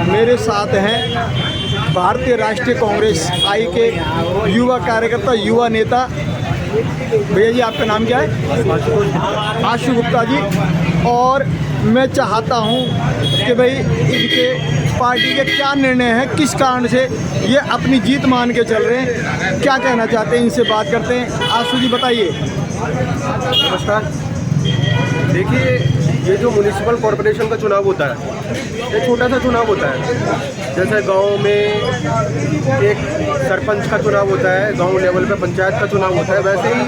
मेरे साथ हैं भारतीय राष्ट्रीय कांग्रेस आई के युवा कार्यकर्ता, युवा नेता। भैया जी, आपका नाम क्या है? आशु गुप्ता जी। और मैं चाहता हूं कि भाई इनके पार्टी के क्या निर्णय हैं, किस कारण से ये अपनी जीत मान के चल रहे हैं, क्या कहना चाहते हैं, इनसे बात करते हैं। आशु जी बताइए। नमस्कार। देखिए, ये जो म्युनिसिपल कॉरपोरेशन का चुनाव होता है, ये छोटा सा चुनाव होता है। जैसे गांव में एक सरपंच का चुनाव होता है, गांव लेवल पे पंचायत का चुनाव होता है, वैसे ही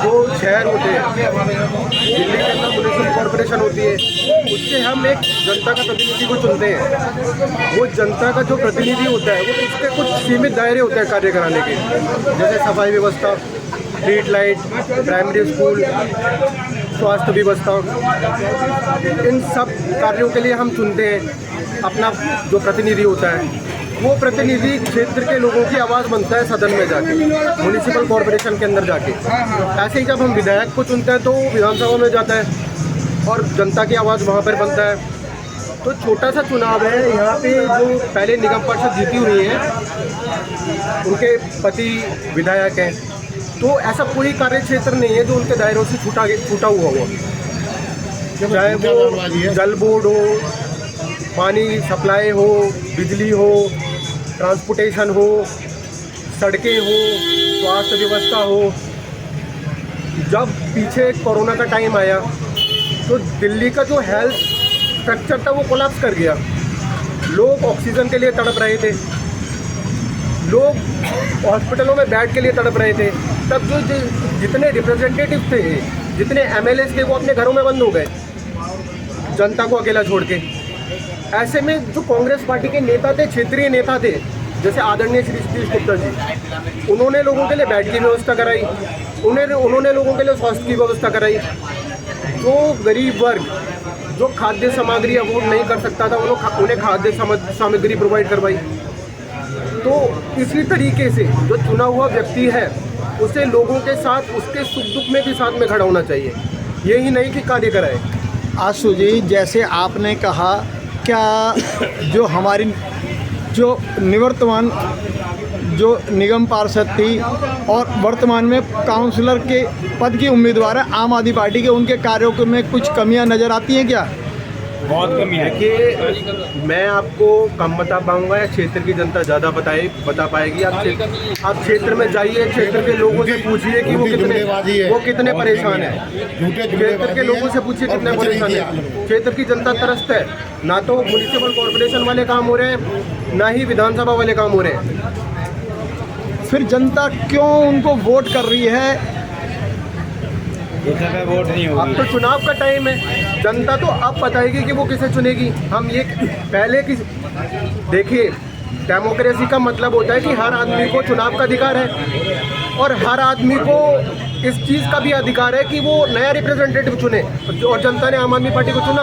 जो शहर होते हैं, दिल्ली के अंदर म्युनिसिपल कॉरपोरेशन होती है, उससे हम एक जनता का प्रतिनिधि को चुनते हैं। वो जनता का जो प्रतिनिधि होता है, वो उसके कुछ सीमित दायरे होते हैं कार्य कराने के, जैसे सफाई व्यवस्था, स्ट्रीट लाइट, प्राइमरी स्कूल, स्वास्थ्य व्यवस्था, इन सब कार्यों के लिए हम चुनते हैं अपना जो प्रतिनिधि होता है। वो प्रतिनिधि क्षेत्र के लोगों की आवाज़ बनता है सदन में जाके, म्युनिसिपल कॉरपोरेशन के अंदर जाके। ऐसे ही जब हम विधायक को चुनते हैं तो विधानसभा में जाता है और जनता की आवाज़ वहाँ पर बनता है। तो छोटा सा चुनाव है। यहाँ पे जो पहले निगम पार्षद जीती हुई हैं, उनके पति विधायक हैं, तो ऐसा कोई कार्य क्षेत्र नहीं है जो उनके दायरों से छूटा हुआ हो, चाहे वो जल बोर्ड हो, पानी सप्लाई हो, बिजली हो, ट्रांसपोर्टेशन हो, सड़कें हो, स्वास्थ्य व्यवस्था हो। जब पीछे कोरोना का टाइम आया तो दिल्ली का जो हेल्थ स्ट्रक्चर था वो कोलैप्स कर गया। लोग ऑक्सीजन के लिए तड़प रहे थे, लोग हॉस्पिटलों में बेड के लिए तड़प रहे थे। तब जो जितने रिप्रेजेंटेटिव थे, जितने एमएलए थे, वो अपने घरों में बंद हो गए, जनता को अकेला छोड़ के। ऐसे में जो कांग्रेस पार्टी के नेता थे, क्षेत्रीय नेता थे, जैसे आदरणीय श्री सतीश गुप्ता जी, उन्होंने लोगों के लिए बेड की व्यवस्था कराई, उन्होंने लोगों के लिए स्वास्थ्य की व्यवस्था कराई। जो गरीब वर्ग जो खाद्य सामग्री अफोर्ड नहीं कर सकता था, उन्हें खाद्य सामग्री प्रोवाइड करवाई। तो इसी तरीके से जो चुना हुआ व्यक्ति है, उसे लोगों के साथ, उसके सुख दुख में भी साथ में खड़ा होना चाहिए, यही नहीं कि कार्य कराए। आशु जी, जैसे आपने कहा, क्या जो हमारी जो निवर्तमान जो निगम पार्षद थी और वर्तमान में काउंसलर के पद की उम्मीदवार है आम आदमी पार्टी के, उनके कार्यों में कुछ कमियां नज़र आती हैं क्या? बहुत कमी है। देखिए, मैं आपको कम बता पाऊंगा या क्षेत्र की जनता ज़्यादा बता पाएगी। आप क्षेत्र में जाइए, क्षेत्र के लोगों से पूछिए कि वो कितने परेशान हैं। क्षेत्र के लोगों से पूछिए कितने परेशान हैं। क्षेत्र की जनता त्रस्त है। ना तो म्युनिसिपल कॉरपोरेशन वाले काम हो रहे हैं, ना ही विधानसभा वाले काम हो रहे हैं। फिर जनता क्यों उनको वोट कर रही है? वोट नहीं होगी। अब तो चुनाव का टाइम है, जनता तो अब बताएगी कि वो किसे चुनेगी। हम ये पहले की देखिए, डेमोक्रेसी का मतलब होता है कि हर आदमी को चुनाव का अधिकार है और हर आदमी को इस चीज़ का भी अधिकार है कि वो नया रिप्रेजेंटेटिव चुने। और जनता ने आम आदमी पार्टी को चुना।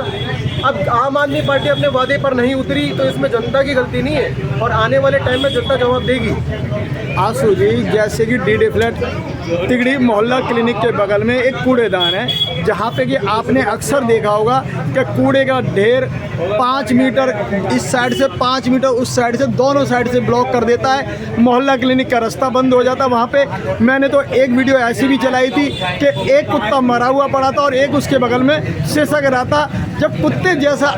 अब आम आदमी पार्टी अपने वादे पर नहीं उतरी तो इसमें जनता की गलती नहीं है, और आने वाले टाइम में जनता जवाब देगी। आशु जी, जैसे कि डी फ्लैट तिगड़ी मोहल्ला क्लिनिक के बगल में एक कूड़ेदान है, जहाँ पे कि आपने अक्सर देखा होगा कि कूड़े का ढेर 5 मीटर इस साइड से, 5 मीटर उस साइड से, दोनों साइड से ब्लॉक कर देता है। मोहल्ला क्लिनिक का रास्ता बंद हो जाता है। वहाँ पे मैंने तो एक वीडियो ऐसी भी चलाई थी कि एक कुत्ता मरा हुआ पड़ा था और एक उसके बगल में सिसक रहा था। जब कुत्ते जैसा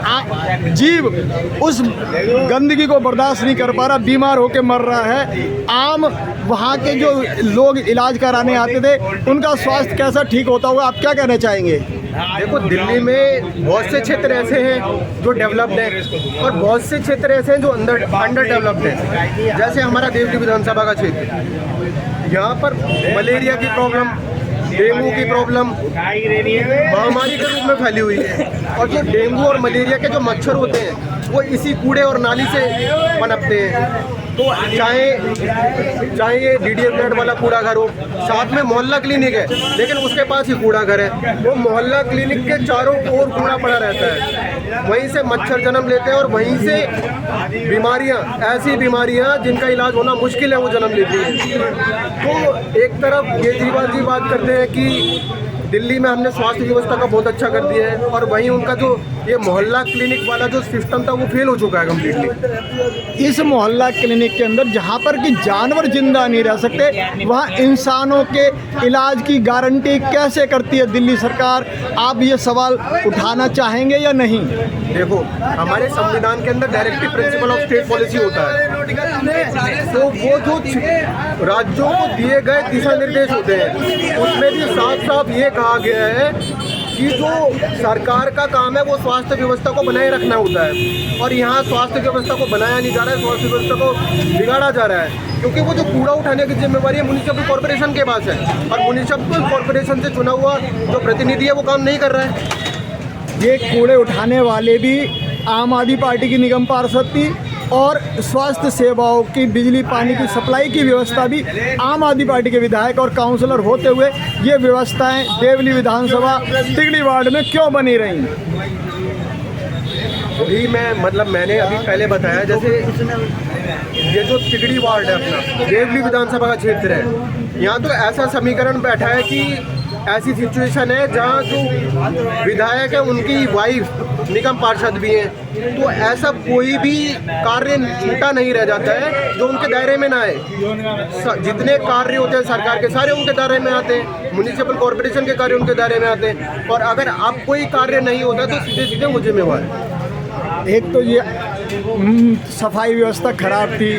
जीव उस गंदगी को बर्दाश्त नहीं कर पा रहा, बीमार होकर मर रहा है, आम वहाँ के जो लोग इलाज कराने आते थे, उनका स्वास्थ्य कैसा ठीक होता होगा? आप क्या कहना चाहेंगे? देखो, दिल्ली में बहुत से क्षेत्र ऐसे हैं जो डेवलप्ड हैं और बहुत से क्षेत्र ऐसे हैं जो अंडर डेवलप्ड हैं। जैसे हमारा देवरी विधानसभा का क्षेत्र, यहाँ पर मलेरिया की प्रॉब्लम, डेंगू की प्रॉब्लम महामारी के रूप में फैली हुई है। और जो डेंगू और मलेरिया के जो मच्छर होते हैं, वो इसी कूड़े और नाली से पनपते हैं। तो चाहे ये डीडीए फ्लैट वाला कूड़ा घर हो, साथ में मोहल्ला क्लिनिक है, लेकिन उसके पास ही कूड़ा घर है। वो मोहल्ला क्लिनिक के चारों ओर कूड़ा पड़ा रहता है, वहीं से मच्छर जन्म लेते हैं और वहीं से बीमारियां, ऐसी बीमारियां जिनका इलाज होना मुश्किल है, वो जन्म लेती हैं। तो एक तरफ केजरीवाल जी बात करते हैं कि दिल्ली में हमने स्वास्थ्य व्यवस्था का बहुत अच्छा कर दिया है, और वहीं उनका जो ये मोहल्ला क्लिनिक वाला जो सिस्टम था वो फेल हो चुका है कम्प्लीटली। इस मोहल्ला क्लिनिक के अंदर जहाँ पर कि जानवर जिंदा नहीं रह सकते, वहाँ इंसानों के इलाज की गारंटी कैसे करती है दिल्ली सरकार? आप ये सवाल उठाना चाहेंगे या नहीं? देखो, हमारे संविधान के अंदर directive principle of state policy होता है, तो वो जो राज्यों को दिए गए दिशा निर्देश होते हैं उसमें भी साफ साफ ये कहा गया है कि जो सरकार का काम है वो स्वास्थ्य व्यवस्था को बनाए रखना होता है, और यहाँ स्वास्थ्य व्यवस्था को बनाया नहीं जा रहा है, स्वास्थ्य व्यवस्था को बिगाड़ा जा रहा है, क्योंकि वो जो कूड़ा उठाने की जिम्मेवारी है म्युनिसिपल कॉर्पोरेशन के पास है, और म्युनिसिपल कॉर्पोरेशन से चुना हुआ जो प्रतिनिधि है वो काम नहीं कर रहा है। ये कूड़े उठाने वाले भी आम आदमी पार्टी की निगम पार्षद थी, और स्वास्थ्य सेवाओं की, बिजली पानी की सप्लाई की व्यवस्था भी आम आदमी पार्टी के विधायक और काउंसलर होते हुए ये व्यवस्थाएं देवली विधानसभा तिगड़ी वार्ड में क्यों बनी रही? अभी मैंने अभी पहले बताया, जैसे ये जो तिगड़ी वार्ड है अपना देवली विधानसभा का क्षेत्र है, यहाँ तो ऐसा समीकरण बैठा है कि ऐसी सिचुएशन है जहाँ जो विधायक है उनकी वाइफ निगम पार्षद भी हैं, तो ऐसा कोई भी कार्य छूटा नहीं रह जाता है जो उनके दायरे में ना आए। जितने कार्य होते हैं सरकार के सारे उनके दायरे में आते हैं, म्युनिसिपल कॉर्पोरेशन के कार्य उनके दायरे में आते हैं, और अगर अब कोई कार्य नहीं होता तो सीधे सीधे वो जिम्मेवार है। एक तो ये सफाई व्यवस्था खराब थी,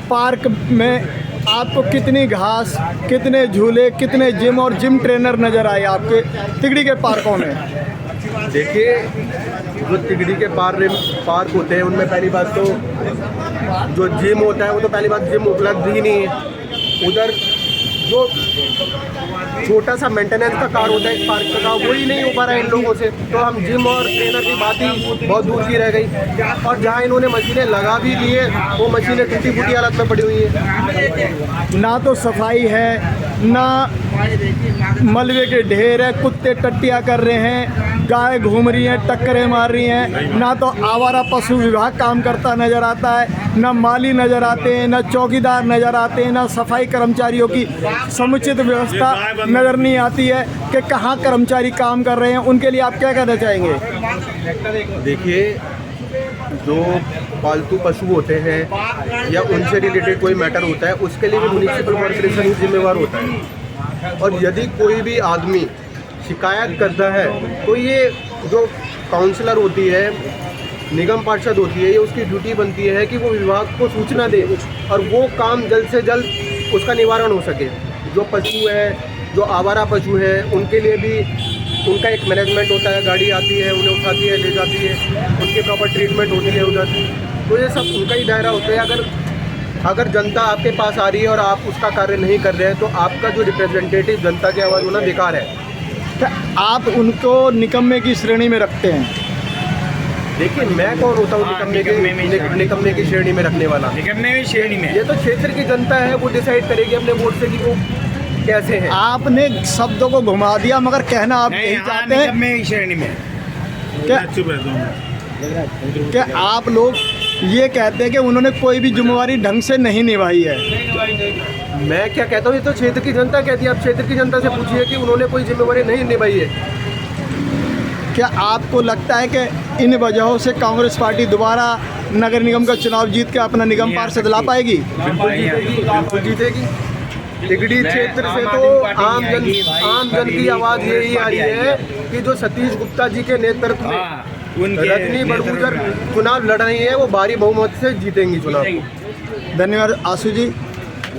पार्क में आपको कितनी घास, कितने झूले, कितने जिम और जिम ट्रेनर नज़र आए आपके तिगड़ी के पार्कों में? देखिए, जो तिगड़ी के पार्क होते हैं उनमें पहली बात तो जो जिम होता है वो तो पहली बात जिम उपलब्ध ही नहीं है। उधर जो छोटा सा मेंटेनेंस का कार्य होता है इस पार्क का वो ही नहीं हो पा रहा है इन लोगों से, तो हम जिम और ट्रेनर की बात ही बहुत दूर की रह गई। और जहाँ इन्होंने मशीनें लगा भी दी है वो मशीनें टूटी फूटी हालत में पड़ी हुई है। ना तो सफाई है, ना मलबे के ढेर है, कुत्ते टट्टियाँ कर रहे हैं, गाय घूम रही हैं, टक्करें मार रही हैं, ना तो आवारा पशु विभाग काम करता नज़र आता है, ना माली नज़र आते हैं, ना चौकीदार नज़र आते हैं, ना सफाई कर्मचारियों की समुचित व्यवस्था नज़र नहीं आती है कि कहाँ कर्मचारी काम कर रहे हैं। उनके लिए आप क्या कहना चाहेंगे? देखिए, जो पालतू पशु होते हैं या उनसे रिलेटेड कोई मैटर होता है उसके लिए भी म्युनिसिपल कॉर्पोरेशन ही जिम्मेवार होता है, और यदि कोई भी आदमी शिकायत करता है तो ये जो काउंसलर होती है, निगम पार्षद होती है, ये उसकी ड्यूटी बनती है कि वो विभाग को सूचना दे और वो काम जल्द से जल्द उसका निवारण हो सके। जो पशु है, जो आवारा पशु हैं, उनके लिए भी उनका एक मैनेजमेंट होता है, गाड़ी आती है, उन्हें उठाती है, ले जाती है, उनकी प्रॉपर ट्रीटमेंट होती है उधर, तो ये सब उनका ही दायरा होता है। अगर जनता आपके पास आ रही है और आप उसका कार्य नहीं कर रहे हैं तो आपका जो रिप्रेजेंटेटिव जनता की आवाज़ होना बेकार है। क्या आप उनको निकम्मे की श्रेणी में रखते हैं? देखिए, मैं कौन होता हूँ निकम्मे की श्रेणी में रखने वाला? निकम्मे की श्रेणी में ये तो क्षेत्र की जनता है, वो डिसाइड करेगी अपने वोट से कि वो कैसे है। आपने शब्दों को घुमा दिया, मगर कहना आप यही चाहते हैं निकम्मे की श्रेणी में क्या आप लोग ये कहते हैं कि उन्होंने कोई भी जिम्मेवारी ढंग से नहीं निभाई है? मैं क्या कहता हूँ, ये तो क्षेत्र की जनता कहती है। आप क्षेत्र की जनता से पूछिए कि उन्होंने कोई जिम्मेवारी नहीं निभाई है। क्या आपको लगता है कि इन वजहों से कांग्रेस पार्टी दोबारा नगर निगम का चुनाव जीत के अपना निगम पार्षद ला पाएगी? बिल्कुल जीतेगी। तिगड़ी क्षेत्र से तो आम जन की आवाज़ यही आ रही है कि जो सतीश गुप्ता जी के नेतृत्व में रजनी बड़गुजर चुनाव लड़ रही है वो भारी बहुमत से जीतेंगी चुनाव। धन्यवाद आशु जी।